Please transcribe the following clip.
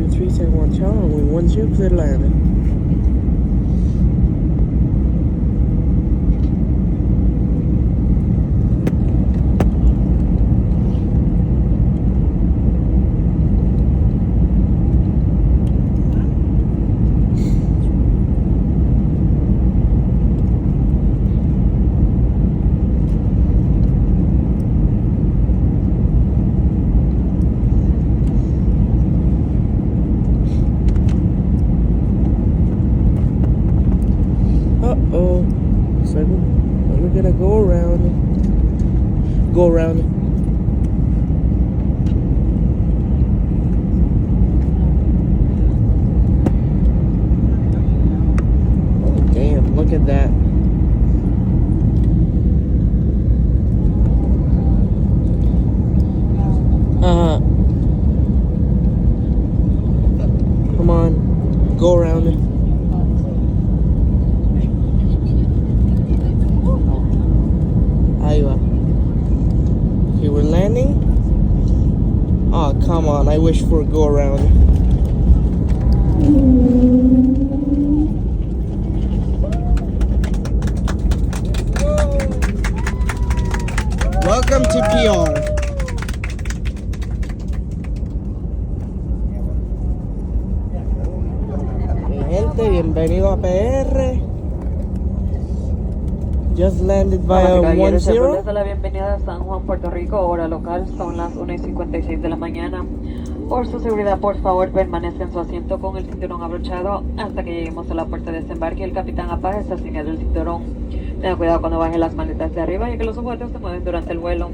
321 Tower, we 10 clear landing. Uh-oh. So we're gonna go around. Go around. Oh, damn. Look at that. Come on. Go around. Okay, we're landing. Oh, come on. I wish for a go around. Welcome to PR. Mi gente, bienvenido a PR. Just landed via 10. Les da la bienvenida a San Juan, Puerto Rico, hora local, son las 1:56 de la mañana. Por su seguridad, por favor, permanezca en su asiento con el cinturón abrochado hasta que lleguemos a la puerta de desembarque. El capitán apaga está señalando el cinturón. Tenga cuidado cuando baje las maletas de arriba, ya que los objetos se mueven durante el vuelo.